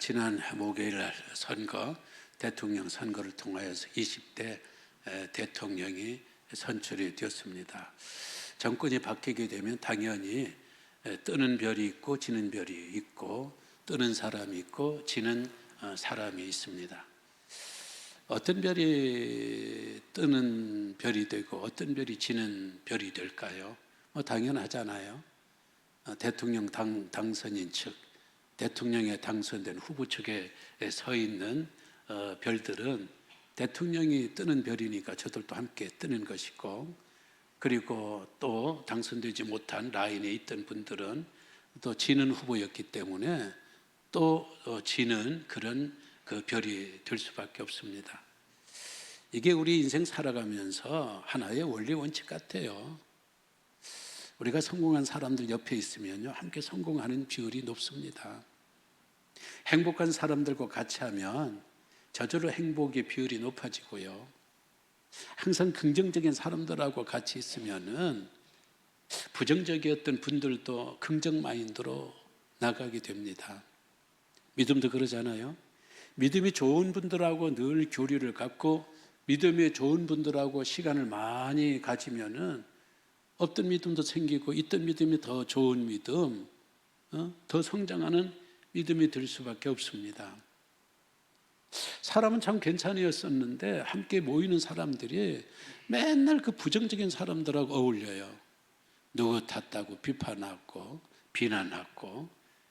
지난 목요일 날 선거, 대통령 선거를 통하여서 20대 대통령이 선출이 되었습니다. 정권이 바뀌게 되면 당연히 뜨는 별이 있고 지는 별이 있고, 뜨는 사람이 있고 지는 사람이 있습니다. 어떤 별이 뜨는 별이 되고 어떤 별이 지는 별이 될까요? 당연하잖아요. 대통령 당선인 측, 대통령에 당선된 후보 측에 서 있는 별들은 대통령이 뜨는 별이니까 저들도 함께 뜨는 것이고, 그리고 또 당선되지 못한 라인에 있던 분들은 또 지는 후보였기 때문에 또 지는 그런 그 별이 될 수밖에 없습니다. 이게 우리 인생 살아가면서 하나의 원리 원칙 같아요. 우리가 성공한 사람들 옆에 있으면요, 함께 성공하는 비율이 높습니다. 행복한 사람들과 같이 하면 저절로 행복의 비율이 높아지고요. 항상 긍정적인 사람들하고 같이 있으면은 부정적이었던 분들도 긍정 마인드로 나가게 됩니다. 믿음도 그러잖아요. 믿음이 좋은 분들하고 늘 교류를 갖고 믿음이 좋은 분들하고 시간을 많이 가지면은 없던 믿음도 생기고 있던 믿음이 더 좋은 믿음, 더 성장하는 믿음이 될 수밖에 없습니다. 사람은 참 괜찮았었는데 함께 모이는 사람들이 맨날 그 부정적인 사람들하고 어울려요. 누구 탓하고 비판하고 비난하고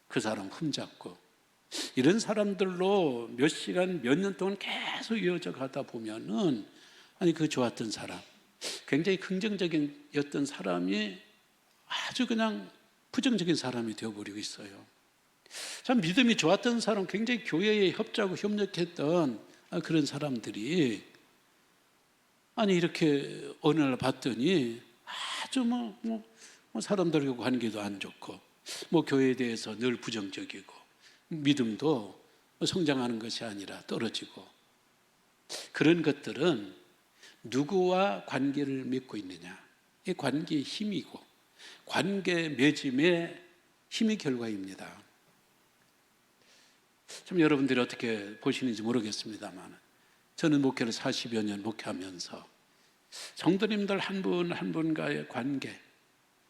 그 사람 흠잡고, 이런 사람들로 몇 시간 몇 년 동안 계속 이어져 가다 보면은 그 좋았던 사람, 굉장히 긍정적이었던 사람이 아주 그냥 부정적인 사람이 되어버리고 있어요. 참 믿음이 좋았던 사람, 굉장히 교회에 협조하고 협력했던 그런 사람들이 이렇게 어느 날 봤더니 아주 사람들과 관계도 안 좋고 교회에 대해서 늘 부정적이고 믿음도 성장하는 것이 아니라 떨어지고, 그런 것들은 누구와 관계를 맺고 있느냐, 이 관계의 힘이고 관계 맺음의 힘의 결과입니다. 참 여러분들이 어떻게 보시는지 모르겠습니다만, 저는 목회를 40여 년 목회하면서 성도님들 한 분 한 분과의 관계,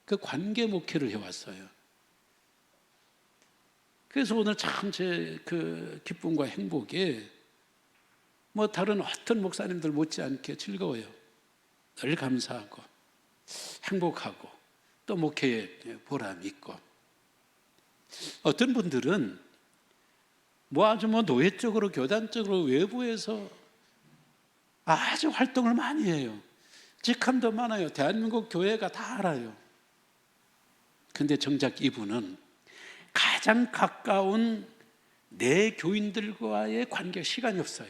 그 관계 목회를 해왔어요. 그래서 오늘 참 제 그 기쁨과 행복이 다른 어떤 목사님들 못지않게 즐거워요. 늘 감사하고 행복하고 또 목회에 보람이 있고, 어떤 분들은 아주 노예적으로 교단적으로 외부에서 아주 활동을 많이 해요. 직함도 많아요. 대한민국 교회가 다 알아요. 근데 정작 이분은 가장 가까운 내 교인들과의 관계 시간이 없어요.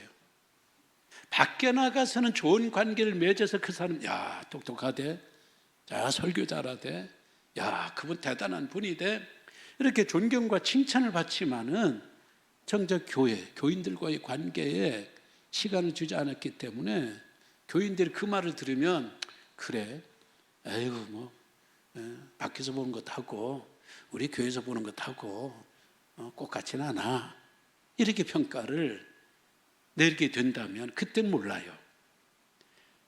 밖에 나가서는 좋은 관계를 맺어서 그 사람, 똑똑하대, 설교 잘하대, 그분 대단한 분이 돼, 이렇게 존경과 칭찬을 받지만은 정작 교인들과의 관계에 시간을 주지 않았기 때문에 교인들이 그 말을 들으면, 그래, 밖에서 보는 것하고 우리 교회에서 보는 것하고 꼭 같지는 않아, 이렇게 평가를 내리게 된다면 그때는 몰라요.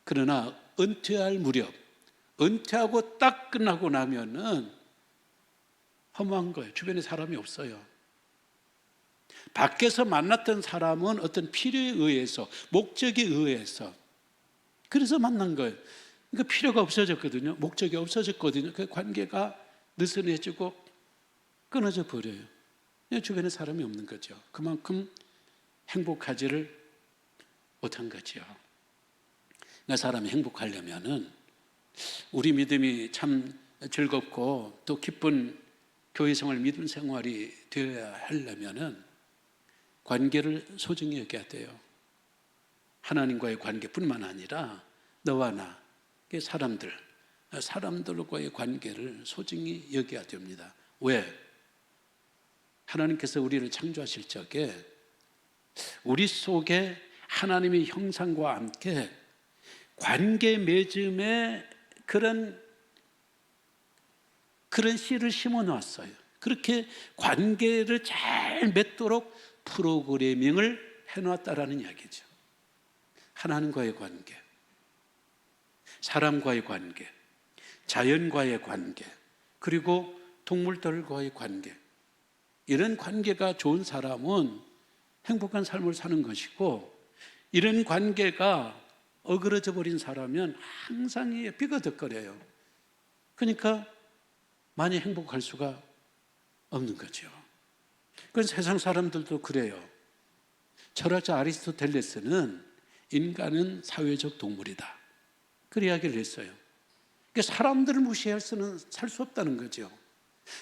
그러나 은퇴할 무렵, 은퇴하고 딱 끝나고 나면은 허무한 거예요. 주변에 사람이 없어요. 밖에서 만났던 사람은 어떤 필요에 의해서, 목적에 의해서, 그래서 만난 거예요. 그러니까 필요가 없어졌거든요. 목적이 없어졌거든요. 그 관계가 느슨해지고 끊어져 버려요. 주변에 사람이 없는 거죠. 그만큼 행복하지를 못한 거죠. 그러니까 사람이 행복하려면은, 우리 믿음이 참 즐겁고 또 기쁜 교회 생활, 믿음 생활이 되어야 하려면은 관계를 소중히 여겨야 돼요. 하나님과의 관계뿐만 아니라 너와 나, 사람들, 사람들과의 관계를 소중히 여겨야 됩니다. 왜? 하나님께서 우리를 창조하실 적에 우리 속에 하나님의 형상과 함께 관계 맺음의 그런 씨를 심어 놨어요. 그렇게 관계를 잘 맺도록 프로그래밍을 해놨다라는 이야기죠. 하나님과의 관계, 사람과의 관계, 자연과의 관계, 그리고 동물들과의 관계, 이런 관계가 좋은 사람은 행복한 삶을 사는 것이고, 이런 관계가 어그러져 버린 사람은 항상 삐거덕거려요. 그러니까 많이 행복할 수가 없는 거죠. 그건 세상 사람들도 그래요. 철학자 아리스토텔레스는 인간은 사회적 동물이다, 그 이야기를 했어요. 그러니까 사람들을 무시할 수는 살 수 없다는 거죠.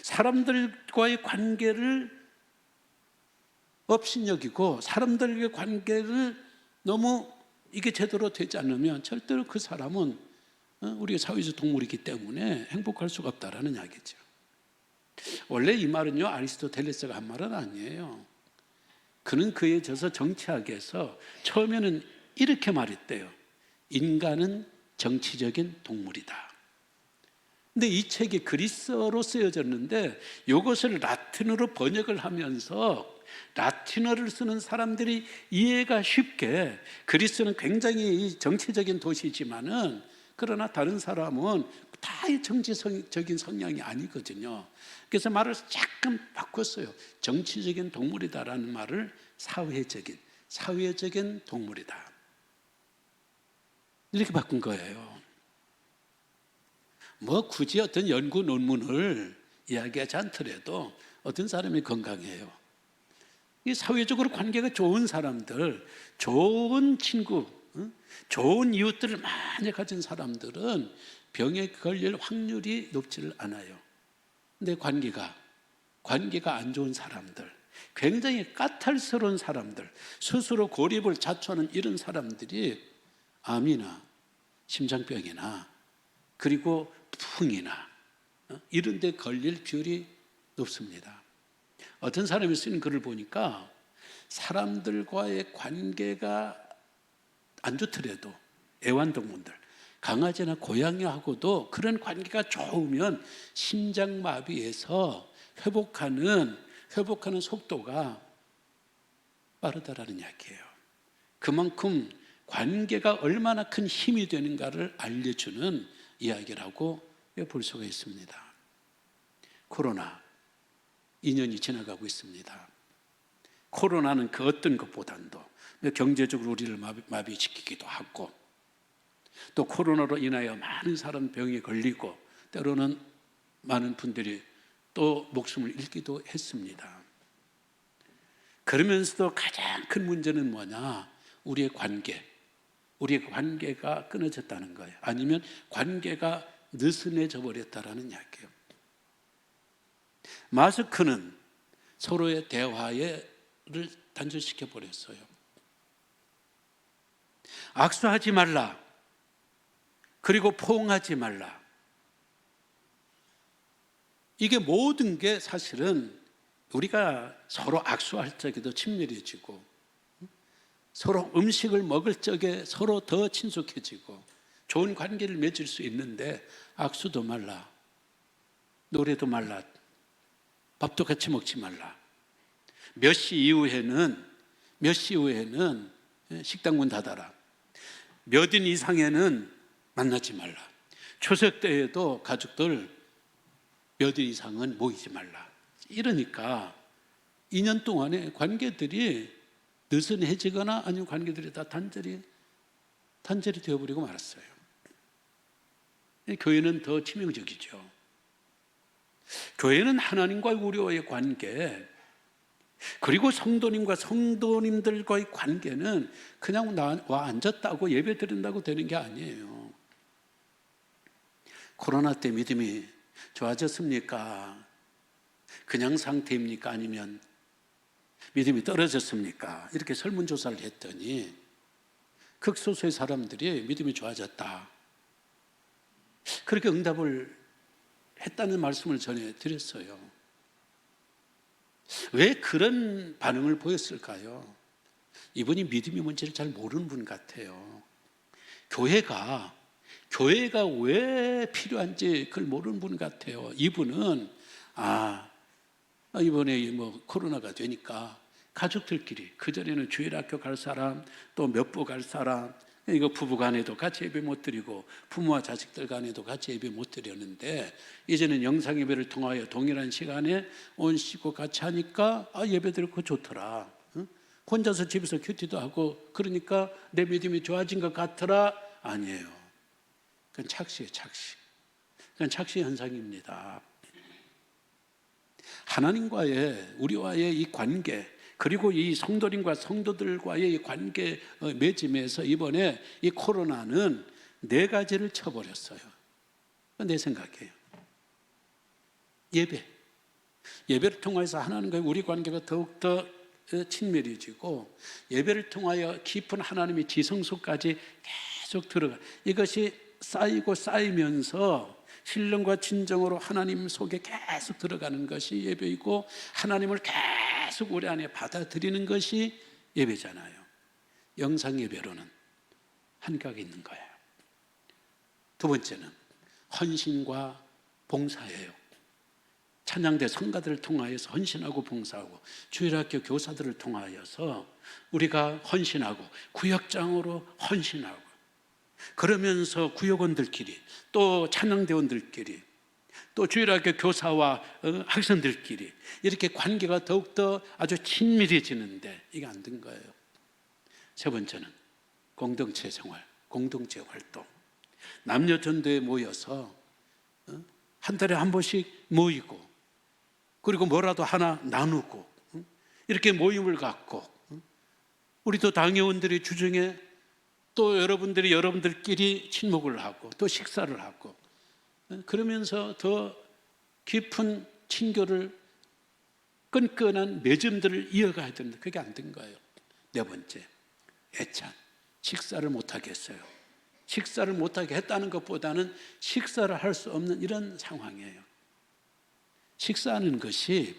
사람들과의 관계를 업신여기고 사람들과의 관계를 너무 이게 제대로 되지 않으면 절대로 그 사람은 우리가 사회적 동물이기 때문에 행복할 수가 없다라는 이야기죠. 원래 이 말은요, 아리스토텔레스가 한 말은 아니에요. 그는 그에 져서 정치학에서 처음에는 이렇게 말했대요. 인간은 정치적인 동물이다. 근데 이 책이 그리스어로 쓰여졌는데 이것을 라틴어로 번역을 하면서 라틴어를 쓰는 사람들이 이해가 쉽게, 그리스는 굉장히 정치적인 도시지만은 그러나 다른 사람은 다 정치적인 성향이 아니거든요. 그래서 말을 약간 바꿨어요. 정치적인 동물이다라는 말을 사회적인 동물이다, 이렇게 바꾼 거예요. 뭐 굳이 어떤 연구 논문을 이야기하지 않더라도 어떤 사람이 건강해요. 이 사회적으로 관계가 좋은 사람들, 좋은 친구, 좋은 이웃들을 많이 가진 사람들은 병에 걸릴 확률이 높지를 않아요. 근데 관계가 안 좋은 사람들, 굉장히 까탈스러운 사람들, 스스로 고립을 자초하는 이런 사람들이 암이나 심장병이나 그리고 풍이나 이런 데 걸릴 비율이 높습니다. 어떤 사람이 쓰는 글을 보니까 사람들과의 관계가 안 좋더라도 애완동물들, 강아지나 고양이하고도 그런 관계가 좋으면 심장마비에서 회복하는 속도가 빠르다라는 이야기예요. 그만큼 관계가 얼마나 큰 힘이 되는가를 알려주는 이야기라고 볼 수가 있습니다. 코로나 2년이 지나가고 있습니다. 코로나는 그 어떤 것보다도 경제적으로 우리를 마비시키기도 하고, 또 코로나로 인하여 많은 사람 병에 걸리고 때로는 많은 분들이 또 목숨을 잃기도 했습니다. 그러면서도 가장 큰 문제는 뭐냐? 우리의 관계가 끊어졌다는 거예요. 아니면 관계가 느슨해져 버렸다라는 이야기예요. 마스크는 서로의 대화를 단절시켜 버렸어요. 악수하지 말라, 그리고 포옹하지 말라. 이게 모든 게 사실은 우리가 서로 악수할 적에도 친밀해지고, 서로 음식을 먹을 적에 서로 더 친숙해지고 좋은 관계를 맺을 수 있는데, 악수도 말라, 노래도 말라, 밥도 같이 먹지 말라, 몇 시 이후에는 식당 문 닫아라, 몇 인 이상에는 만나지 말라, 추석 때에도 가족들 몇 인 이상은 모이지 말라. 이러니까 2년 동안에 관계들이 느슨해지거나 아니면 관계들이 다 단절이 되어버리고 말았어요. 교회는 더 치명적이죠. 교회는 하나님과 우리와의 관계, 그리고 성도님들과의 관계는 그냥 와 앉았다고 예배 드린다고 되는 게 아니에요. 코로나 때 믿음이 좋아졌습니까? 그냥 상태입니까? 아니면 믿음이 떨어졌습니까? 이렇게 설문조사를 했더니 극소수의 사람들이 믿음이 좋아졌다, 그렇게 응답을 했다는 말씀을 전해드렸어요. 왜 그런 반응을 보였을까요? 이분이 믿음의 문제를 잘 모르는 분 같아요. 교회가 왜 필요한지 그걸 모르는 분 같아요. 이분은 이번에 코로나가 되니까 가족들끼리, 그전에는 주일학교 갈 사람, 또 몇 부 갈 사람, 이거 부부 간에도 같이 예배 못 드리고 부모와 자식들 간에도 같이 예배 못 드렸는데, 이제는 영상 예배를 통하여 동일한 시간에 온 식구 같이 하니까 예배 드리고 좋더라. 혼자서 집에서 큐티도 하고 그러니까 내 믿음이 좋아진 것 같더라. 아니에요. 그건 착시예요, 착시. 그건 착시 현상입니다. 하나님과의, 우리와의 이 관계, 그리고 이 성도님과 성도들과의 이 관계 맺음에서 이번에 이 코로나는 네 가지를 쳐버렸어요. 내 생각이에요. 예배를 통해서 하나님과 우리 관계가 더욱더 친밀해지고, 예배를 통하여 깊은 하나님의 지성소까지 계속 들어가, 이것이 쌓이고 쌓이면서 신령과 진정으로 하나님 속에 계속 들어가는 것이 예배이고, 하나님을 계속 우리 안에 받아들이는 것이 예배잖아요. 영상 예배로는 한각이 있는 거예요. 두 번째는 헌신과 봉사예요. 찬양대 성가들을 통하여서 헌신하고 봉사하고, 주일학교 교사들을 통하여서 우리가 헌신하고, 구역장으로 헌신하고, 그러면서 구역원들끼리, 또 찬양대원들끼리, 또 주일학교 교사와 학생들끼리 이렇게 관계가 더욱더 아주 친밀해지는데, 이게 안 된 거예요. 세 번째는 공동체 생활, 공동체 활동. 남녀 전도에 모여서 한 달에 한 번씩 모이고, 그리고 뭐라도 하나 나누고, 이렇게 모임을 갖고, 우리도 당회원들이 주중에 또 여러분들끼리 친목을 하고 또 식사를 하고, 그러면서 더 깊은 친교를, 끈끈한 맺음들을 이어가야 되는데 그게 안 된 거예요. 네 번째, 애찬. 식사를 못하게 했어요. 식사를 못하게 했다는 것보다는 식사를 할 수 없는 이런 상황이에요. 식사하는 것이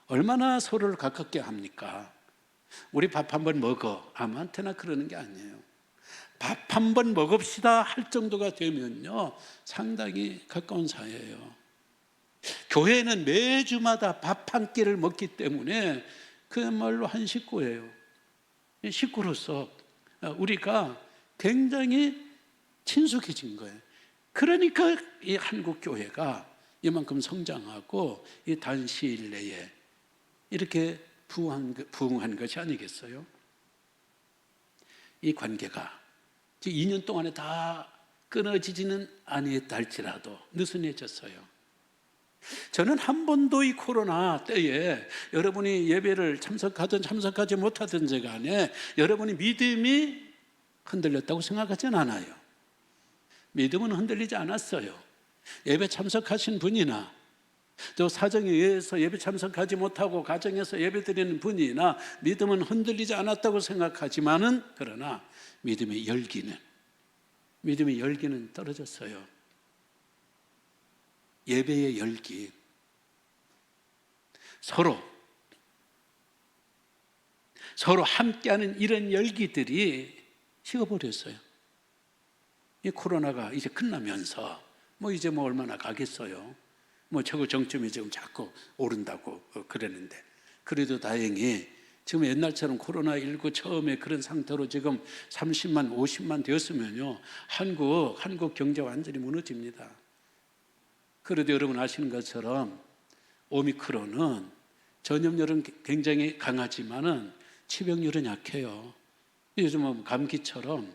얼마나 서로를 가깝게 합니까? 우리 밥 한번 먹어, 아무한테나 그러는 게 아니에요. 밥 한번 먹읍시다 할 정도가 되면요, 상당히 가까운 사이예요. 교회는 매주마다 밥 한 끼를 먹기 때문에 그야말로 한 식구예요. 식구로서 우리가 굉장히 친숙해진 거예요. 그러니까 이 한국 교회가 이만큼 성장하고 이 단 시일 내에 이렇게 부흥한 것이 아니겠어요? 이 관계가 2년 동안에 다 끊어지지는 아니했다 할지라도 느슨해졌어요. 저는 한 번도 이 코로나 때에 여러분이 예배를 참석하든 참석하지 못하든 간에 여러분이 믿음이 흔들렸다고 생각하진 않아요. 믿음은 흔들리지 않았어요. 예배 참석하신 분이나 또 사정에 의해서 예배 참석하지 못하고 가정에서 예배 드리는 분이나 믿음은 흔들리지 않았다고 생각하지만은, 그러나 믿음의 열기는 떨어졌어요. 예배의 열기, 서로 함께하는 이런 열기들이 식어버렸어요. 이 코로나가 이제 끝나면서 이제 얼마나 가겠어요. 최고 정점이 지금 자꾸 오른다고 그랬는데, 그래도 다행히 지금 옛날처럼 코로나19 처음에 그런 상태로 지금 30만, 50만 되었으면요, 한국 경제 완전히 무너집니다. 그래도 여러분 아시는 것처럼 오미크론은 전염률은 굉장히 강하지만은 치명률은 약해요. 요즘 감기처럼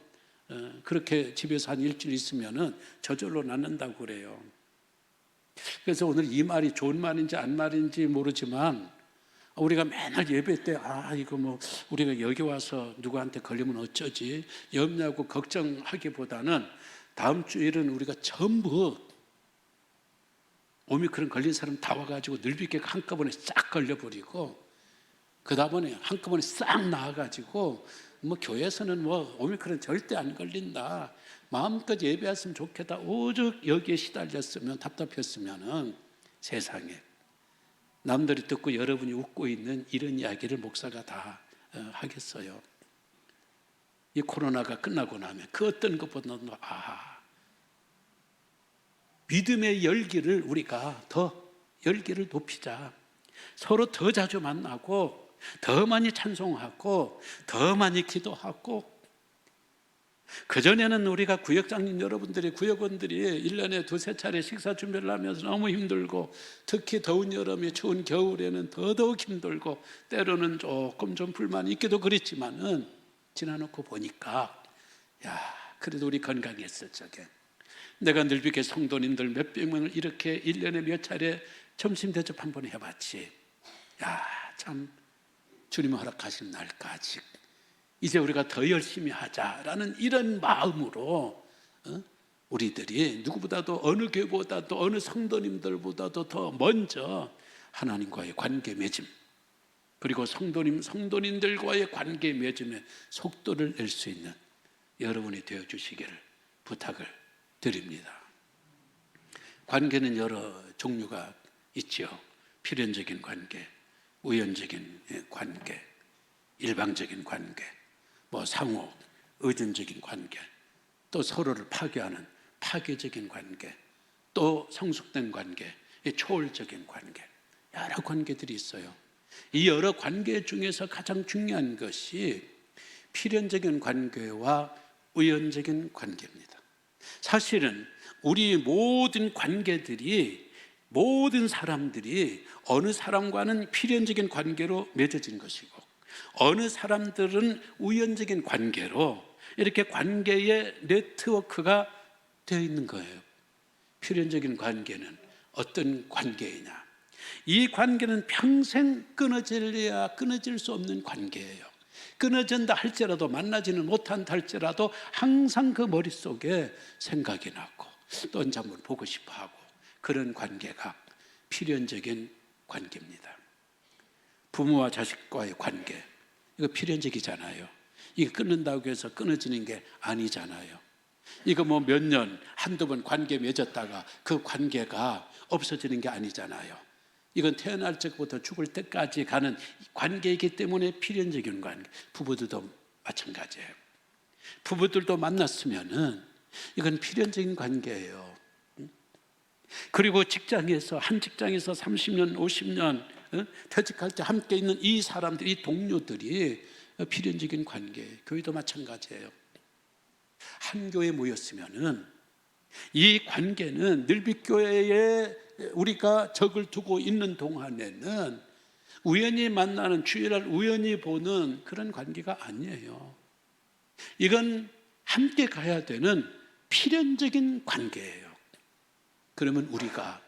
그렇게 집에서 한 일주일 있으면은 저절로 낫는다고 그래요. 그래서 오늘 이 말이 좋은 말인지 안 말인지 모르지만, 우리가 맨날 예배 때 이거 우리가 여기 와서 누구한테 걸리면 어쩌지 염려하고 걱정하기보다는 다음 주일은 우리가 전부 오미크론 걸린 사람 다 와가지고 늘비게 한꺼번에 싹 걸려버리고, 그 다음에 한꺼번에 싹 나와가지고 교회에서는 오미크론 절대 안 걸린다, 마음껏 예배했으면 좋겠다. 오죽 여기에 시달렸으면, 답답했으면은 세상에 남들이 듣고 여러분이 웃고 있는 이런 이야기를 목사가 다 하겠어요. 이 코로나가 끝나고 나면 그 어떤 것보다도 믿음의 열기를 우리가 더 열기를 높이자. 서로 더 자주 만나고 더 많이 찬송하고 더 많이 기도하고. 그전에는 우리가 구역장님 여러분들이, 구역원들이 1년에 두세 차례 식사 준비를 하면서 너무 힘들고, 특히 더운 여름에 추운 겨울에는 더더욱 힘들고, 때로는 조금 좀 불만이 있기도 그랬지만은 지나놓고 보니까 그래도 우리 건강했을 적에 내가 늘비게 성도님들 몇백 명을 이렇게 1년에 몇 차례 점심 대접 한번 해봤지. 참 주님 허락하신 날까지 이제 우리가 더 열심히 하자라는 이런 마음으로 우리들이 누구보다도, 어느 교회보다도, 어느 성도님들보다도 더 먼저 하나님과의 관계 맺음, 그리고 성도님들과의 관계 맺음에 속도를 낼 수 있는 여러분이 되어주시기를 부탁을 드립니다. 관계는 여러 종류가 있죠. 필연적인 관계, 우연적인 관계, 일방적인 관계, 상호, 의존적인 관계, 또 서로를 파괴하는 파괴적인 관계, 또 성숙된 관계, 초월적인 관계, 여러 관계들이 있어요. 이 여러 관계 중에서 가장 중요한 것이 필연적인 관계와 우연적인 관계입니다. 사실은 우리 모든 관계들이, 모든 사람들이 어느 사람과는 필연적인 관계로 맺어진 것이고, 어느 사람들은 우연적인 관계로 이렇게 관계의 네트워크가 되어 있는 거예요. 필연적인 관계는 어떤 관계이냐? 이 관계는 평생 끊어질래야 끊어질 수 없는 관계예요. 끊어진다 할지라도, 만나지는 못한다 할지라도 항상 그 머릿속에 생각이 나고 또 언제 한번 보고 싶어 하고, 그런 관계가 필연적인 관계입니다. 부모와 자식과의 관계, 이거 필연적이잖아요. 이거 끊는다고 해서 끊어지는 게 아니잖아요. 이거 몇 년, 한두 번 관계 맺었다가 그 관계가 없어지는 게 아니잖아요. 이건 태어날 적부터 죽을 때까지 가는 관계이기 때문에 필연적인 관계. 부부들도 마찬가지예요. 부부들도 만났으면은 이건 필연적인 관계예요. 그리고 직장에서, 한 직장에서 30년, 50년 퇴직할 때 함께 있는 이 사람들, 이 동료들이 필연적인 관계. 교회도 마찬가지예요. 한 교회에 모였으면은 이 관계는 늘빛교회에 우리가 적을 두고 있는 동안에는 우연히 만나는, 주일날 우연히 보는 그런 관계가 아니에요. 이건 함께 가야 되는 필연적인 관계예요. 그러면 우리가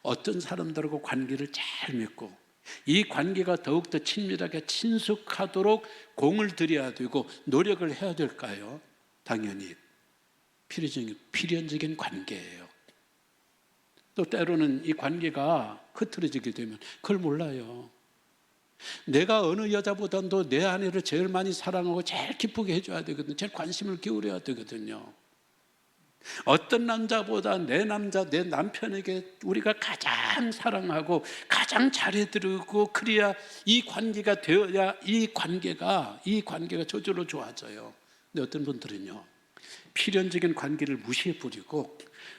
어떤 사람들하고 관계를 잘 맺고 이 관계가 더욱더 친밀하게 친숙하도록 공을 들여야 되고 노력을 해야 될까요? 당연히 필연적인 관계예요. 또 때로는 이 관계가 흐트러지게 되면 그걸 몰라요. 내가 어느 여자보다도 내 아내를 제일 많이 사랑하고 제일 기쁘게 해줘야 되거든요. 제일 관심을 기울여야 되거든요. 어떤 남자보다 내 남편에게 우리가 가장 사랑하고 가장 잘해드리고, 그래야 이 관계가 되어야 이 관계가 저절로 좋아져요. 근데 어떤 분들은요, 필연적인 관계를 무시해버리고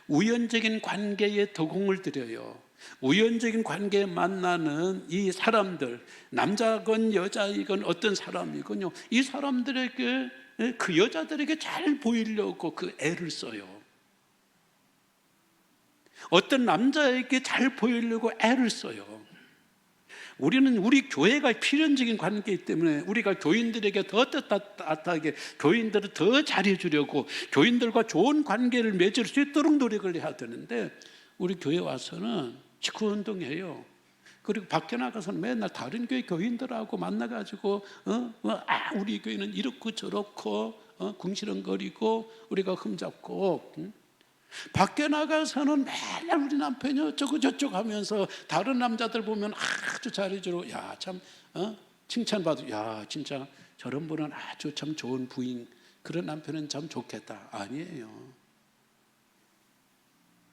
우연적인 관계에 더 공을 들여요. 우연적인 관계에 만나는 이 사람들, 남자건 여자이건 어떤 사람이건요, 이 사람들에게, 그 여자들에게 잘 보이려고 그 애를 써요. 어떤 남자에게 잘 보이려고 애를 써요. 우리는 우리 교회가 필연적인 관계이기 때문에 우리가 교인들에게 더 따뜻하게, 교인들을 더 잘해주려고, 교인들과 좋은 관계를 맺을 수 있도록 노력을 해야 되는데, 우리 교회 와서는 직후운동해요. 그리고 밖에 나가서는 맨날 다른 교회 교인들하고 만나가지고 우리 교회는 이렇고 저렇고 궁시렁거리고 우리가 흠잡고, 밖에 나가서는 맨날 우리 남편이 어쩌고 저쩌고 하면서 다른 남자들 보면 아주 잘해주고, 참 칭찬받고, 진짜 저런 분은 아주 참 좋은 부인, 그런 남편은 참 좋겠다. 아니에요.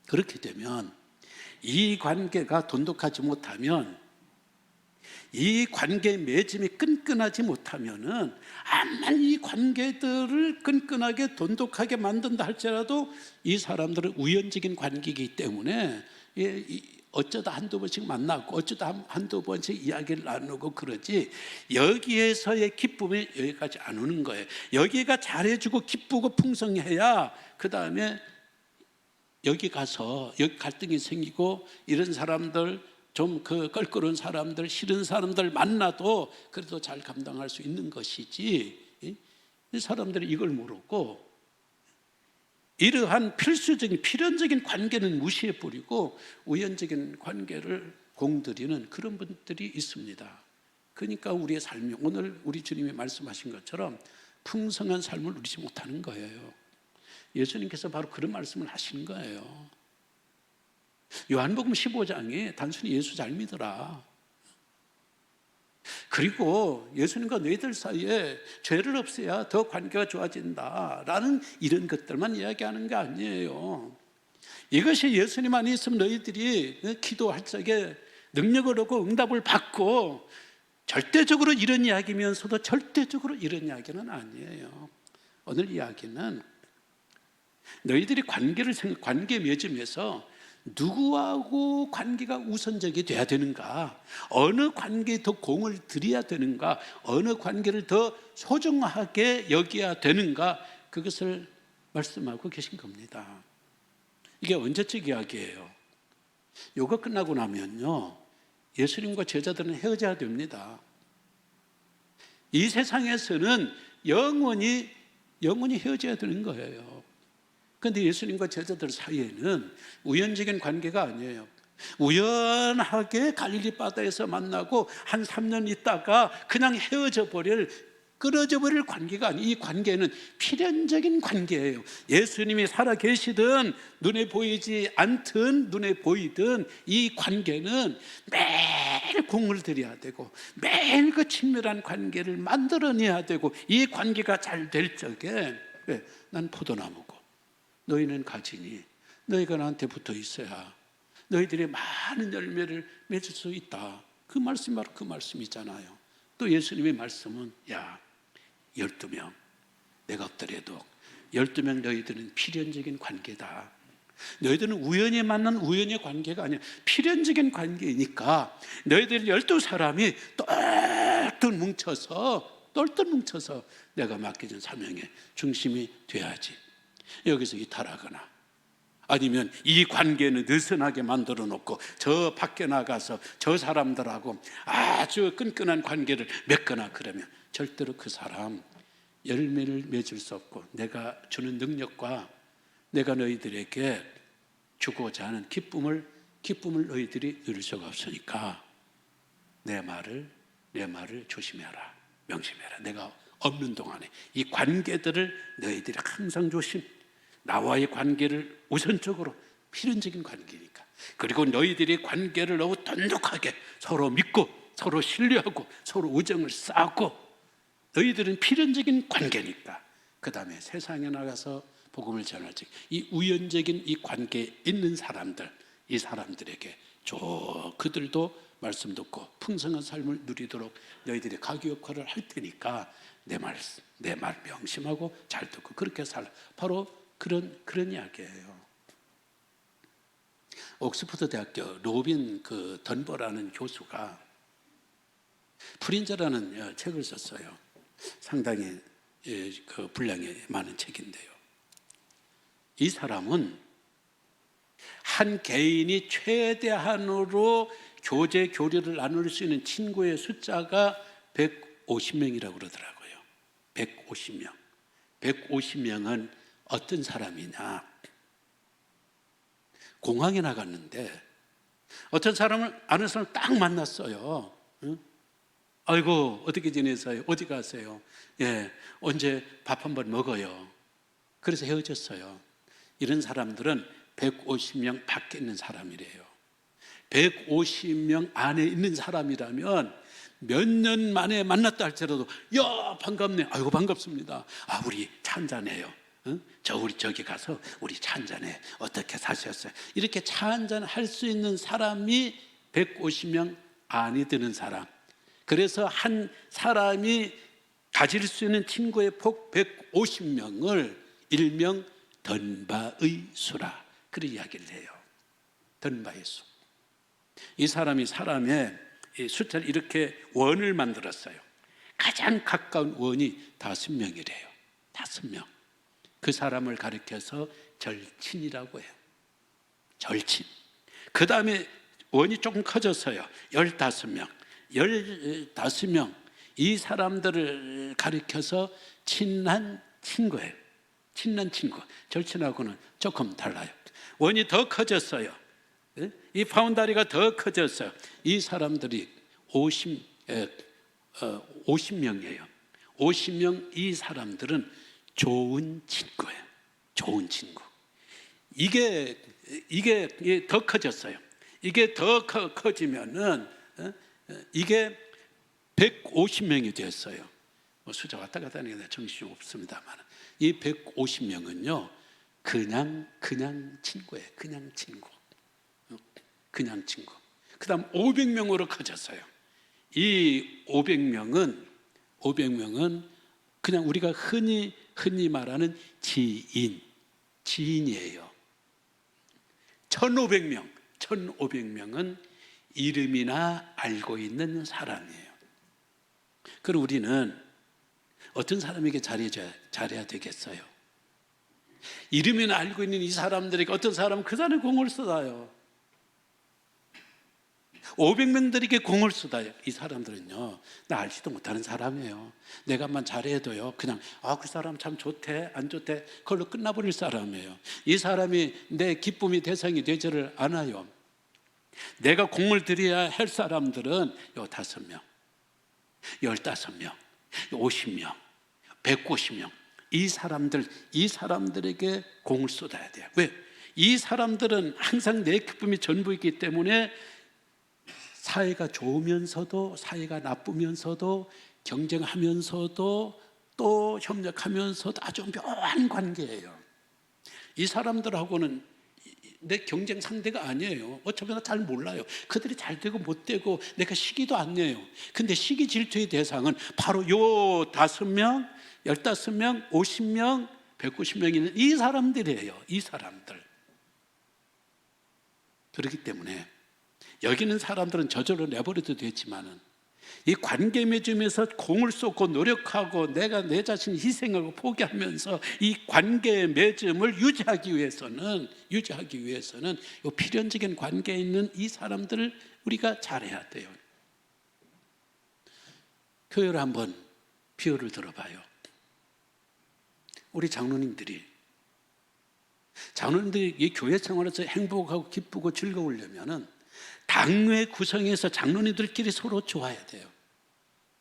그렇게 되면 이 관계가 돈독하지 못하면, 이 관계의 맺음이 끈끈하지 못하면은 암만 이 관계들을 끈끈하게 돈독하게 만든다 할지라도 이 사람들은 우연적인 관계이기 때문에 어쩌다 한두 번씩 만나고 어쩌다 한두 번씩 이야기를 나누고 그러지, 여기에서의 기쁨이 여기까지 안 오는 거예요. 여기가 잘해주고 기쁘고 풍성해야 그 다음에 여기 가서 여기 갈등이 생기고, 이런 사람들 좀 그 껄끄러운 사람들, 싫은 사람들 만나도 그래도 잘 감당할 수 있는 것이지, 이 사람들이 이걸 모르고 이러한 필수적인 필연적인 관계는 무시해 버리고 우연적인 관계를 공들이는 그런 분들이 있습니다. 그러니까 우리의 삶이 오늘 우리 주님이 말씀하신 것처럼 풍성한 삶을 누리지 못하는 거예요. 예수님께서 바로 그런 말씀을 하시는 거예요. 요한복음 15장에 단순히 예수 잘 믿어라, 그리고 예수님과 너희들 사이에 죄를 없애야 더 관계가 좋아진다라는 이런 것들만 이야기하는 게 아니에요. 이것이 예수님 안에 있으면 너희들이 기도할 적에 능력을 얻고 응답을 받고, 절대적으로 이런 이야기면서도 절대적으로 이런 이야기는 아니에요. 오늘 이야기는 너희들이 관계 맺음에서 누구하고 관계가 우선적이 돼야 되는가, 어느 관계에 더 공을 들여야 되는가, 어느 관계를 더 소중하게 여겨야 되는가, 그것을 말씀하고 계신 겁니다. 이게 언제적 이야기예요? 요거 끝나고 나면요, 예수님과 제자들은 헤어져야 됩니다. 이 세상에서는 영원히 헤어져야 되는 거예요. 그런데 예수님과 제자들 사이에는 우연적인 관계가 아니에요. 우연하게 갈릴리 바다에서 만나고 한 3년 있다가 그냥 끊어져 버릴 관계가 아니에요. 이 관계는 필연적인 관계예요. 예수님이 살아 계시든 눈에 보이지 않든 눈에 보이든 이 관계는 매일 공을 들여야 되고 매일 그 친밀한 관계를 만들어내야 되고, 이 관계가 잘 될 적에 난 포도나무고 너희는 가지니 너희가 나한테 붙어 있어야 너희들이 많은 열매를 맺을 수 있다. 그 말씀이 바로 그 말씀이잖아요. 또 예수님의 말씀은 12명 내가 없더라도 12명 너희들은 필연적인 관계다. 너희들은 우연히 만난 우연의 관계가 아니야. 필연적인 관계이니까 너희들 12사람이 똘똘 뭉쳐서 내가 맡겨진 사명의 중심이 돼야지. 여기서 이탈하거나 아니면 이 관계는 느슨하게 만들어 놓고 저 밖에 나가서 저 사람들하고 아주 끈끈한 관계를 맺거나 그러면 절대로 그 사람 열매를 맺을 수 없고, 내가 주는 능력과 내가 너희들에게 주고자 하는 기쁨을 너희들이 누릴 수가 없으니까 내 말을 조심해라, 명심해라. 내가 없는 동안에 이 관계들을 너희들이 항상 나와의 관계를 우선적으로, 필연적인 관계니까. 그리고 너희들이 관계를 너무 돈독하게 서로 믿고 서로 신뢰하고 서로 우정을 쌓고, 너희들은 필연적인 관계니까 그 다음에 세상에 나가서 복음을 전할 때 이 우연적인 이 관계에 있는 사람들, 이 사람들에게 그들도 말씀 듣고 풍성한 삶을 누리도록 너희들이 가교 역할을 할 테니까 내 말 명심하고 잘 듣고 그렇게 살아. 바로 그런 이야기예요. 옥스퍼드 대학교 로빈 던버라는 교수가 프린저라는 책을 썼어요. 상당히 분량이 많은 책인데요. 이 사람은 한 개인이 최대한으로 교류를 나눌 수 있는 친구의 숫자가 150명이라고 그러더라고요. 150명. 150명은 어떤 사람이냐? 공항에 나갔는데 어떤 사람을 아는 사람을 딱 만났어요. 응? 아이고 어떻게 지내세요? 어디 가세요? 언제 밥 한번 먹어요? 그래서 헤어졌어요. 이런 사람들은 150명 밖에 있는 사람이래요. 150명 안에 있는 사람이라면 몇 년 만에 만났다 할지라도 야 반갑네, 아이고 반갑습니다, 아 우리 차 한잔해요, 응? 우리 저기 가서 우리 차 한잔해, 어떻게 사셨어요? 이렇게 차 한잔 할 수 있는 사람이 150명 안에 드는 사람. 그래서 한 사람이 가질 수 있는 친구의 폭 150명을 일명 던바의 수라, 그런 이야기를 해요. 던바의 수. 이 사람이 사람의 숫자를 이렇게 원을 만들었어요. 가장 가까운 원이 5명이래요. 5명. 그 사람을 가리켜서 절친이라고 해요. 절친. 그 다음에 원이 조금 커졌어요. 15명. 15명. 이 사람들을 가리켜서 친한 친구예요. 친한 친구. 절친하고는 조금 달라요. 원이 더 커졌어요. 이 파운다리가 더 커졌어요. 이 사람들이 50명이에요. 50명. 이 사람들은 좋은 친구예요. 좋은 친구. 이게 더 커졌어요. 이게 더 커지면은 이게 150명이 됐어요. 숫자 왔다 갔다 하는 게 정신이 없습니다만, 이 150명은요 그냥 친구예요. 그냥 친구. 그냥 친구. 그 다음 500명으로 커졌어요. 이 500명은 그냥 우리가 흔히 말하는 지인이에요. 1500명은 이름이나 알고 있는 사람이에요. 그럼 우리는 어떤 사람에게 잘해야 되겠어요? 이름이나 알고 있는 이 사람들에게 어떤 사람은 그 사람의 공을 쏟아요. 500명들에게 공을 쏟아요. 이 사람들은요, 나 알지도 못하는 사람이에요. 내가만 잘해도요, 그냥 그 사람 참 좋대, 안 좋대, 그걸로 끝나버릴 사람이에요. 이 사람이 내 기쁨의 대상이 되지를 않아요. 내가 공을 들여야 할 사람들은 요 5명, 15명, 50명, 150명. 이 사람들에게 공을 쏟아야 돼요. 왜? 이 사람들은 항상 내 기쁨이 전부이기 때문에 사이가 좋으면서도, 사이가 나쁘면서도, 경쟁하면서도, 또 협력하면서도 아주 묘한 관계예요. 이 사람들하고는 내 경쟁 상대가 아니에요. 어차피 나 잘 몰라요. 그들이 잘 되고 못 되고 내가 시기도 안 내요. 근데 시기 질투의 대상은 바로 요 5명, 15명, 50명, 190명 있는 이 사람들이에요. 이 사람들. 그렇기 때문에 여기 있는 사람들은 저절로 내버려도 되지만은 이 관계 맺음에서 공을 쏟고 노력하고 내가 내 자신을 희생하고 포기하면서 이 관계 맺음을 유지하기 위해서는 이 필연적인 관계에 있는 이 사람들을 우리가 잘해야 돼요. 교회를 한번 비유를 들어봐요. 우리 장로님들이 이 교회 생활에서 행복하고 기쁘고 즐거우려면은 당회 구성에서 장로님들끼리 서로 좋아야 돼요.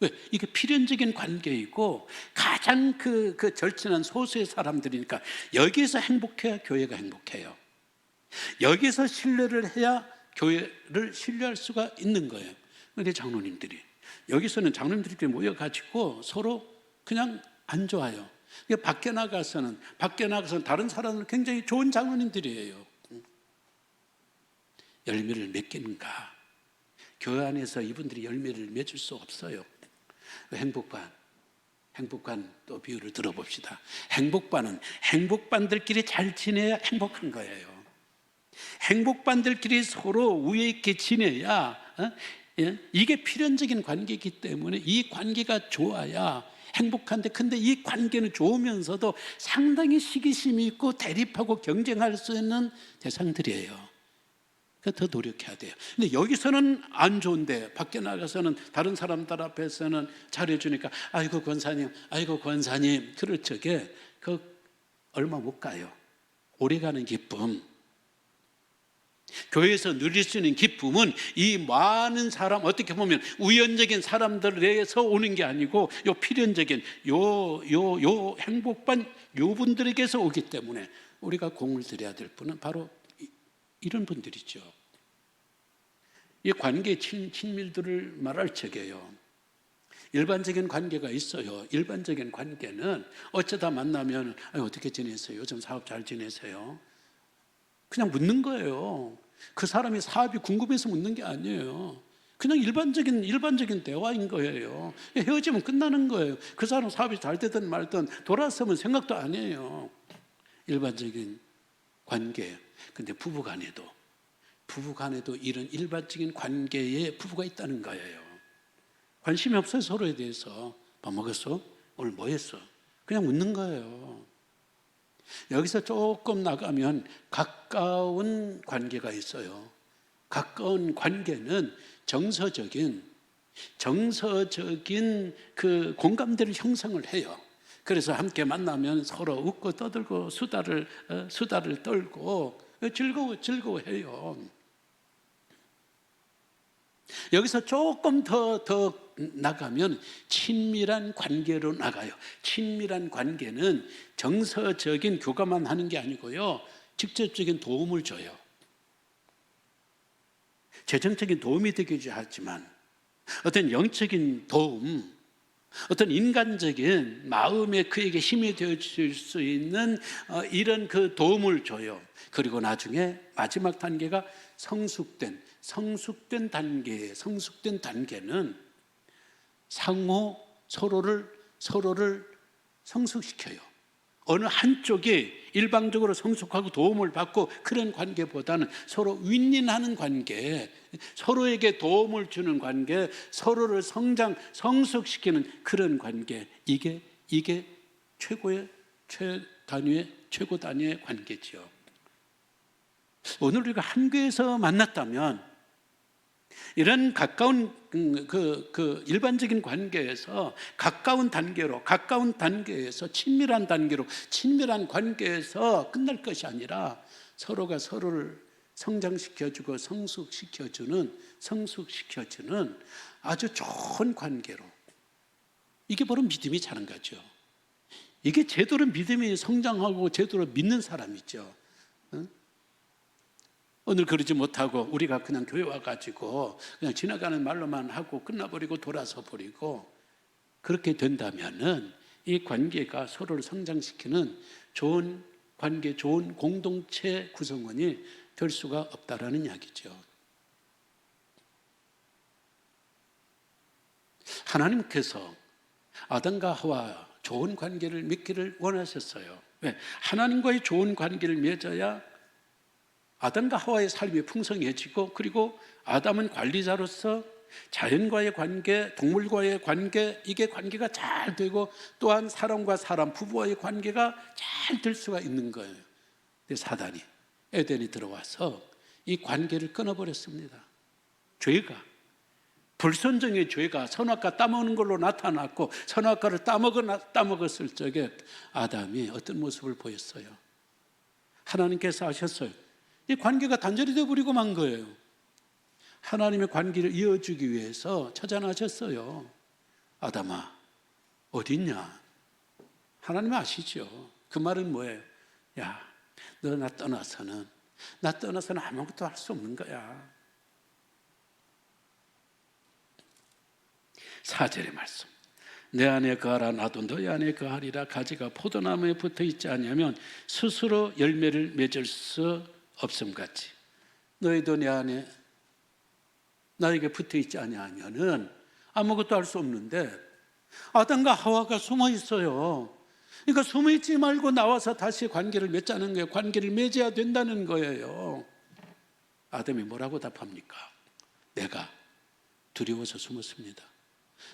왜? 이게 필연적인 관계이고 가장 그 절친한 소수의 사람들이니까 여기에서 행복해야 교회가 행복해요. 여기서 신뢰를 해야 교회를 신뢰할 수가 있는 거예요. 그런데 장로님들이 여기서는 장로님들끼리 모여가지고 서로 그냥 안 좋아요. 밖에 나가서는 다른 사람은 굉장히 좋은 장로님들이에요. 열매를 맺겠는가? 교회 안에서 이분들이 열매를 맺을 수 없어요. 행복반 또 비유를 들어봅시다. 행복반들끼리 잘 지내야 행복한 거예요. 행복반들끼리 서로 우애 있게 지내야 이게 필연적인 관계이기 때문에 이 관계가 좋아야 행복한데, 근데 이 관계는 좋으면서도 상당히 시기심이 있고 대립하고 경쟁할 수 있는 대상들이에요. 더 노력해야 돼요. 근데 여기서는 안 좋은데 밖에 나가서는 다른 사람들 앞에서는 잘해주니까 아이고 권사님 그럴 적에 얼마 못 가요. 오래가는 기쁨, 교회에서 누릴 수 있는 기쁨은 이 많은 사람, 어떻게 보면 우연적인 사람들에서 오는 게 아니고 요 필연적인 요 행복반 요 분들에게서 오기 때문에 우리가 공을 들여야 될 분은 바로 이런 분들이죠. 이 관계 친밀도를 말할 적에요, 일반적인 관계가 있어요. 일반적인 관계는 어쩌다 만나면 어떻게 지내세요? 요즘 사업 잘 지내세요? 그냥 묻는 거예요. 그 사람이 사업이 궁금해서 묻는 게 아니에요. 그냥 일반적인 대화인 거예요. 헤어지면 끝나는 거예요. 그 사람 사업이 잘 되든 말든 돌아서면 생각도 안 해요. 일반적인 관계. 근데 부부간에도 이런 일반적인 관계에 부부가 있다는 거예요. 관심이 없어요. 서로에 대해서. 밥 먹었어? 오늘 뭐 했어? 그냥 묻는 거예요. 여기서 조금 나가면 가까운 관계가 있어요. 가까운 관계는 정서적인 그 공감대를 형성을 해요. 그래서 함께 만나면 서로 웃고 떠들고 수다를 떨고 즐거워해요. 여기서 조금 더 나가면 친밀한 관계로 나가요. 친밀한 관계는 정서적인 교감만 하는 게 아니고요, 직접적인 도움을 줘요. 재정적인 도움이 되기도 하지만 어떤 영적인 도움, 어떤 인간적인 마음에 그에게 힘이 되어줄 수 있는 이런 그 도움을 줘요. 그리고 나중에 마지막 단계가 성숙된 단계는 상호 서로를 성숙시켜요. 어느 한쪽이 일방적으로 성숙하고 도움을 받고 그런 관계보다는 서로 윈윈하는 관계, 서로에게 도움을 주는 관계, 서로를 성숙시키는 그런 관계, 이게 최고 단위의 관계지요. 오늘 우리가 한 교회에서 만났다면 이런 가까운 그 일반적인 관계에서 가까운 단계에서 친밀한 관계에서 끝날 것이 아니라 서로가 서로를 성장시켜주고 성숙시켜주는 아주 좋은 관계로, 이게 바로 믿음이 자란 거죠. 이게 제대로 믿음이 성장하고 제대로 믿는 사람이죠. 오늘 그러지 못하고 우리가 그냥 교회 와가지고 그냥 지나가는 말로만 하고 끝나버리고 돌아서 버리고, 그렇게 된다면은 이 관계가 서로를 성장시키는 좋은 관계, 좋은 공동체 구성원이 될 수가 없다라는 이야기죠. 하나님께서 아담과 하와 좋은 관계를 맺기를 원하셨어요. 왜? 하나님과의 좋은 관계를 맺어야 아담과 하와의 삶이 풍성해지고, 그리고 아담은 관리자로서 자연과의 관계, 동물과의 관계, 이게 관계가 잘 되고, 또한 사람과 사람, 부부와의 관계가 잘 될 수가 있는 거예요. 근데 사단이, 에덴이 들어와서 이 관계를 끊어버렸습니다. 불순종의 죄가 선악과 따먹는 걸로 나타났고, 선악과를 따먹었을 적에 아담이 어떤 모습을 보였어요? 하나님께서 하셨어요. 이 관계가 단절이 되어버리고 만 거예요. 하나님의 관계를 이어주기 위해서 찾아나셨어요. 아담아, 어디 있냐? 하나님 아시죠? 그 말은 뭐예요? 야, 너 나 떠나서는 아무것도 할 수 없는 거야. 4절의 말씀. 내 안에 거하라, 나도 너희 안에 거하리라. 가지가 포도나무에 붙어 있지 않으면 스스로 열매를 맺을 수 없음같이, 너희도 내 안에 나에게 붙어 있지 아니하면은 아무것도 할 수 없는데, 아담과 하와가 숨어 있어요. 그러니까 숨어 있지 말고 나와서 다시 관계를 맺자는 거예요. 관계를 맺어야 된다는 거예요. 아담이 뭐라고 답합니까? 내가 두려워서 숨었습니다.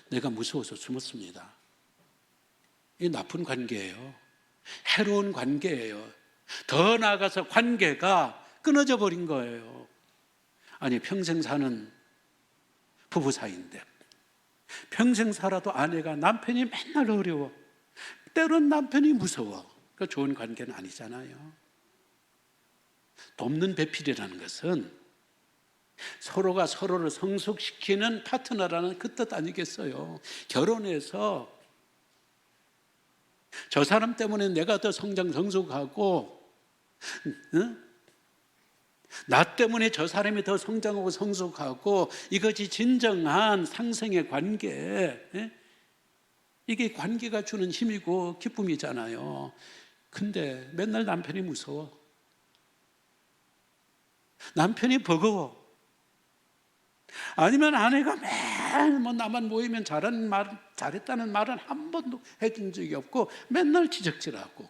내가 무서워서 숨었습니다. 이 나쁜 관계예요. 해로운 관계예요. 더 나아가서 관계가 끊어져 버린 거예요. 아니, 평생 사는 부부 사이인데 평생 살아도 아내가 남편이 맨날 어려워, 때론 남편이 무서워. 그 좋은 관계는 아니잖아요. 돕는 배필이라는 것은 서로가 서로를 성숙시키는 파트너라는 그 뜻 아니겠어요? 결혼해서 저 사람 때문에 내가 더 성숙하고, 나 때문에 저 사람이 더 성장하고 성숙하고, 이것이 진정한 상생의 관계, 이게 관계가 주는 힘이고 기쁨이잖아요. 근데 맨날 남편이 무서워. 남편이 버거워. 아니면 아내가 매일 뭐 나만 모이면 잘했다는 말은 한 번도 해준 적이 없고 맨날 지적질하고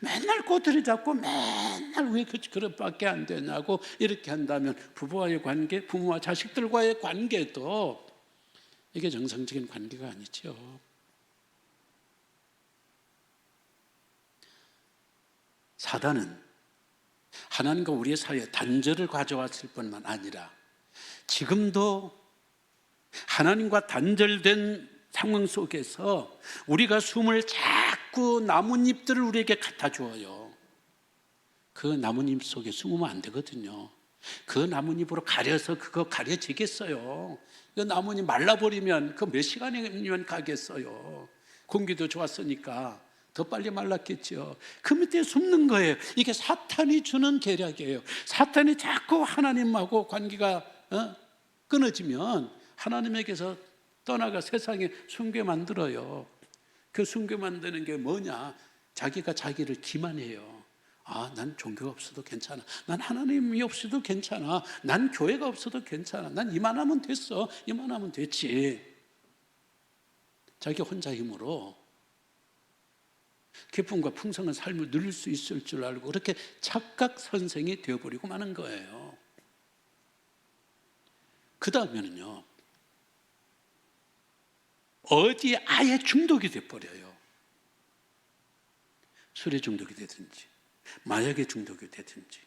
맨날 꼬투리 잡고 맨날 왜 그릇밖에 안 되냐고 이렇게 한다면 부부와의 관계, 부모와 자식들과의 관계도 이게 정상적인 관계가 아니죠. 사단은 하나님과 우리의 사이에 단절을 가져왔을 뿐만 아니라 지금도 하나님과 단절된 상황 속에서 우리가 숨을 자꾸 나뭇잎들을 우리에게 갖다 주어요. 그 나뭇잎 속에 숨으면 안 되거든요. 그 나뭇잎으로 가려서 그거 가려지겠어요. 그 나뭇잎 말라버리면 그 몇 시간이면 가겠어요. 공기도 좋았으니까 더 빨리 말랐겠죠. 그 밑에 숨는 거예요. 이게 사탄이 주는 계략이에요. 사탄이 자꾸 하나님하고 관계가 끊어지면 하나님에게서 떠나가 세상에 숨게 만들어요. 그 숨게 만드는 게 뭐냐? 자기가 자기를 기만해요. 아, 난 종교가 없어도 괜찮아. 난 하나님이 없어도 괜찮아. 난 교회가 없어도 괜찮아. 난 이만하면 됐어. 이만하면 됐지. 자기 혼자 힘으로 기쁨과 풍성한 삶을 누릴 수 있을 줄 알고 그렇게 착각 선생이 되어버리고 마는 거예요. 그 다음에는요, 어디에 아예 중독이 돼버려요. 술에 중독이 되든지 마약에 중독이 되든지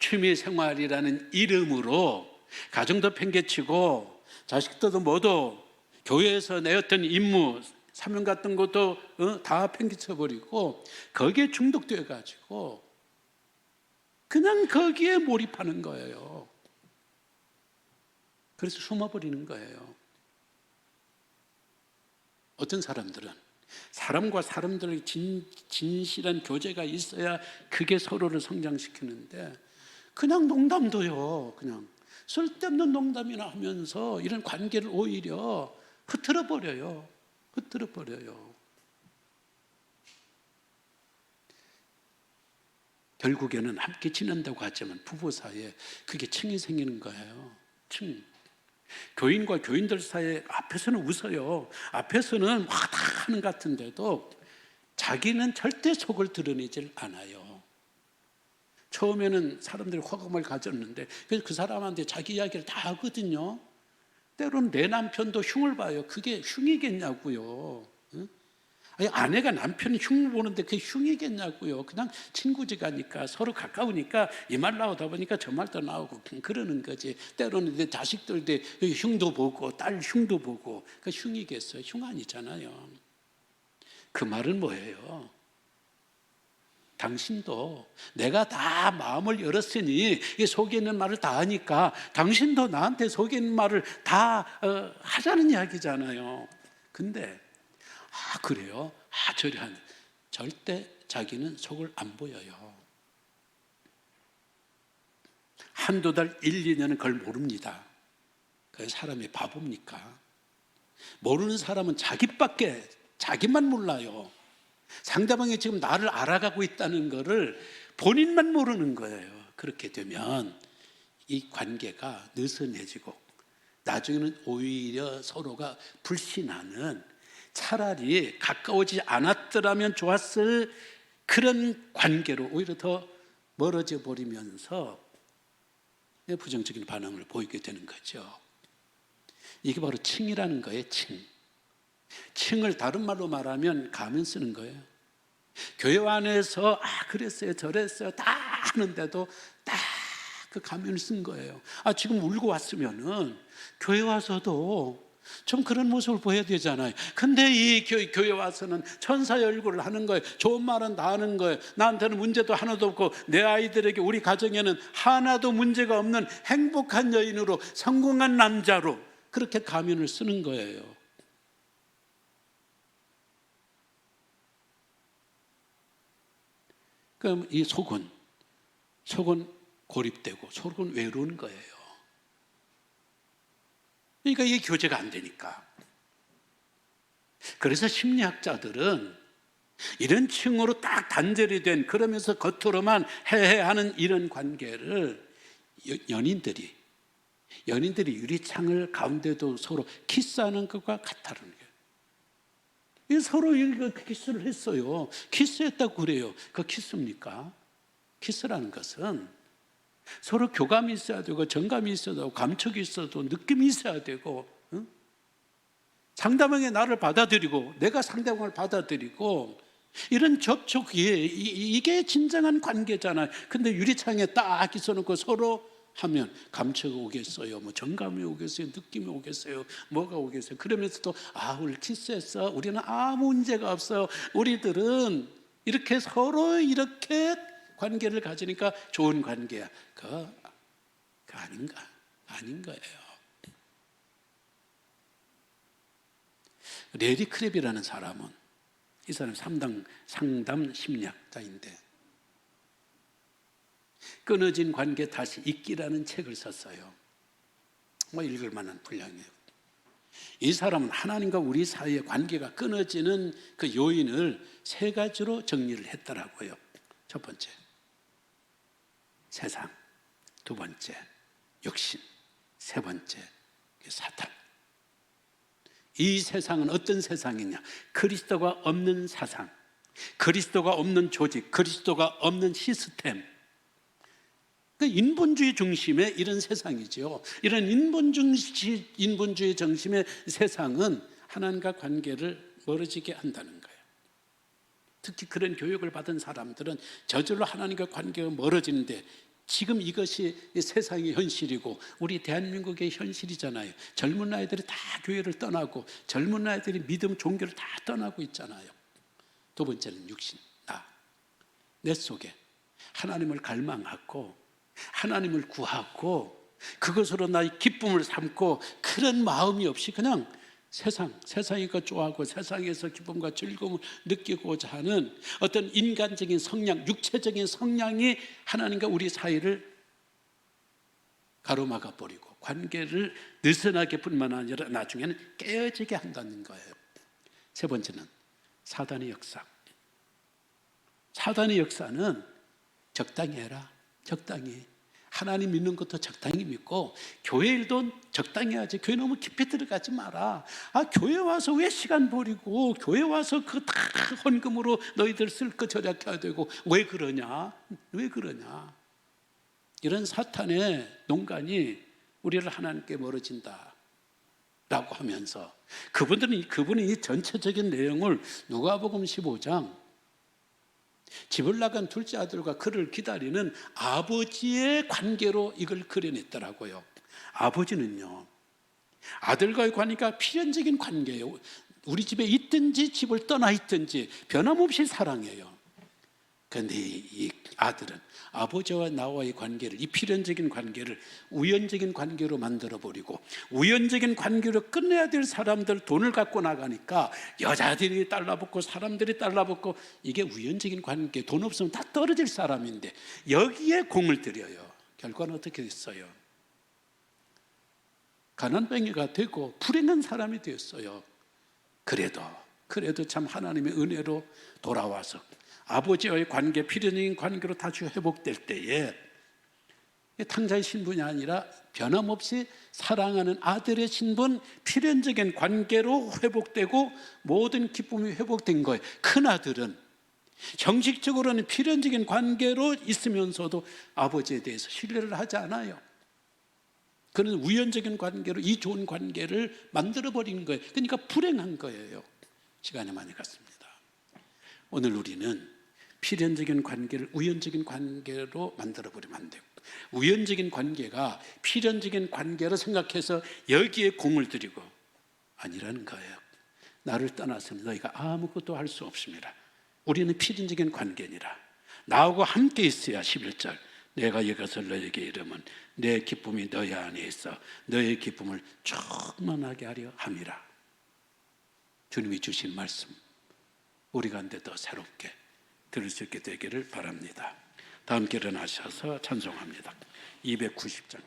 취미생활이라는 이름으로 가정도 팽개치고 자식들도 모두 교회에서 내었던 임무 사명 같은 것도 다 팽개쳐버리고 거기에 중독되어 가지고 그냥 거기에 몰입하는 거예요. 그래서 숨어버리는 거예요. 어떤 사람들은 사람과 사람들의 진실한 교제가 있어야 그게 서로를 성장시키는데 그냥 농담도요. 그냥 쓸데없는 농담이나 하면서 이런 관계를 오히려 흐트러버려요. 결국에는 함께 지낸다고 하지만 부부 사이에 그게 층이 생기는 거예요. 층. 교인과 교인들 사이에 앞에서는 웃어요. 앞에서는 막 다 하는 것 같은데도 자기는 절대 속을 드러내질 않아요. 처음에는 사람들이 호감을 가졌는데 그래서 그 사람한테 자기 이야기를 다 하거든요. 때로는 내 남편도 흉을 봐요. 그게 흉이겠냐고요. 아니, 아내가 남편 흉 보는데 그게 흉이겠냐고요. 그냥 친구지가니까 서로 가까우니까 이 말 나오다 보니까 저 말도 나오고 그러는 거지. 때로는 내 자식들 흉도 보고 딸 흉도 보고 그 흉이겠어요. 흉 아니잖아요. 그 말은 뭐예요? 당신도 내가 다 마음을 열었으니 속에 있는 말을 다 하니까 당신도 나한테 속에 있는 말을 다 하자는 이야기잖아요. 근데 그래요? 저리 한 절대 자기는 속을 안 보여요. 한두 달, 1, 2년은 그걸 모릅니다. 그 사람이 바보입니까? 모르는 사람은 자기만 몰라요. 상대방이 지금 나를 알아가고 있다는 것을 본인만 모르는 거예요. 그렇게 되면 이 관계가 느슨해지고 나중에는 오히려 서로가 불신하는, 차라리 가까워지지 않았더라면 좋았을 그런 관계로 오히려 더 멀어져 버리면서 부정적인 반응을 보이게 되는 거죠. 이게 바로 층이라는 거예요. 층을 다른 말로 말하면 가면 쓰는 거예요. 교회 안에서 그랬어요 저랬어요 다 하는데도 딱 그 가면을 쓴 거예요. 지금 울고 왔으면은 교회 와서도 좀 그런 모습을 보여야 되잖아요. 근데 이 교회 와서는 천사의 얼굴을 하는 거예요. 좋은 말은 다 하는 거예요. 나한테는 문제도 하나도 없고 내 아이들에게, 우리 가정에는 하나도 문제가 없는 행복한 여인으로, 성공한 남자로 그렇게 가면을 쓰는 거예요. 그럼 이 속은 고립되고 속은 외로운 거예요. 그러니까 이게 교제가 안 되니까. 그래서 심리학자들은 이런 층으로 딱 단절이 된, 그러면서 겉으로만 해해하는 이런 관계를 연인들이 유리창을 가운데도 서로 키스하는 것과 같다는 거예요. 서로 이거 키스를 했어요. 키스했다고 그래요. 그 키스입니까? 키스라는 것은 서로 교감이 있어야 되고, 정감이 있어야 되고, 감촉이 있어도 느낌이 있어야 되고, 응? 상대방이 나를 받아들이고 내가 상대방을 받아들이고, 이런 접촉이 이게 진정한 관계잖아요. 근데 유리창에 딱 있어놓고 서로 하면 감촉이 오겠어요, 뭐 정감이 오겠어요, 느낌이 오겠어요, 뭐가 오겠어요. 그러면서도 우리 키스했어, 우리는 아무 문제가 없어요. 우리들은 이렇게 서로 이렇게 관계를 가지니까 좋은 관계야. 그거 아닌 거예요. 레리 크랩이라는 사람은, 이 사람 상담 심리학자인데, 끊어진 관계 다시 잇기라는 책을 썼어요. 읽을 만한 분량이에요. 이 사람은 하나님과 우리 사이의 관계가 끊어지는 그 요인을 3가지로 정리를 했더라고요. 첫 번째, 세상. 2번째, 육신. 3번째, 사탄. 이 세상은 어떤 세상이냐? 그리스도가 없는 사상, 그리스도가 없는 조직, 그리스도가 없는 시스템, 인본주의 중심의 이런 세상이죠. 이런 인본주의 중심의 세상은 하나님과 관계를 멀어지게 한다는 거예요. 특히 그런 교육을 받은 사람들은 저절로 하나님과 관계가 멀어지는데, 지금 이것이 세상의 현실이고 우리 대한민국의 현실이잖아요. 젊은 아이들이 다 교회를 떠나고, 젊은 아이들이 믿음, 종교를 다 떠나고 있잖아요. 2번째는 육신, 내 속에 하나님을 갈망하고 하나님을 구하고 그것으로 나의 기쁨을 삼고, 그런 마음이 없이 그냥 세상이가 좋아하고 세상에서 기쁨과 즐거움을 느끼고자 하는 어떤 인간적인 성향, 육체적인 성향이 하나님과 우리 사이를 가로막아 버리고 관계를 느슨하게 뿐만 아니라 나중에는 깨어지게 한다는 거예요. 3번째는 사단의 역사. 사단의 역사는 적당히 해라, 적당히. 하나님 믿는 것도 적당히 믿고, 교회 일도 적당히 하지. 교회 너무 깊이 들어가지 마라. 교회 와서 왜 시간 버리고, 교회 와서 그 다 헌금으로 너희들 쓸 거 절약해야 되고, 왜 그러냐? 이런 사탄의 농간이 우리를 하나님께 멀어진다 라고 하면서, 그분이 이 전체적인 내용을 누가복음 15장 집을 나간 둘째 아들과 그를 기다리는 아버지의 관계로 이걸 그려냈더라고요. 아버지는요, 아들과의 관계가 필연적인 관계예요. 우리 집에 있든지 집을 떠나 있든지 변함없이 사랑해요. 그런데 이 아들은 아버지와 나와의 관계를, 이 필연적인 관계를 우연적인 관계로 만들어버리고, 우연적인 관계로 끝내야 될 사람들 돈을 갖고 나가니까 여자들이 달라붙고 사람들이 달라붙고, 이게 우연적인 관계, 돈 없으면 다 떨어질 사람인데 여기에 공을 들여요. 결과는 어떻게 됐어요? 가난뱅이가 되고 불행한 사람이 되었어요. 그래도 참 하나님의 은혜로 돌아와서 아버지와의 관계, 필연적인 관계로 다시 회복될 때에 탕자의 신분이 아니라 변함없이 사랑하는 아들의 신분, 필연적인 관계로 회복되고 모든 기쁨이 회복된 거예요. 큰아들은 형식적으로는 필연적인 관계로 있으면서도 아버지에 대해서 신뢰를 하지 않아요. 그는 우연적인 관계로 이 좋은 관계를 만들어버린 거예요. 그러니까 불행한 거예요. 시간이 많이 갔습니다. 오늘 우리는 필연적인 관계를 우연적인 관계로 만들어버리면 안 돼요. 우연적인 관계가 필연적인 관계로 생각해서 여기에 공을 들이고, 아니라는 거예요. 나를 떠나서는 너희가 아무것도 할 수 없습니다. 우리는 필연적인 관계니라. 나하고 함께 있어야 11절 내가 이것을 너에게 이르면 내 기쁨이 너희 안에 있어 너의 기쁨을 충만하게 하려 함이라. 주님이 주신 말씀 우리 가운데 더 새롭게 들을 수 있게 되기를 바랍니다. 다 함께 일어나셔서 찬송합니다. 290장.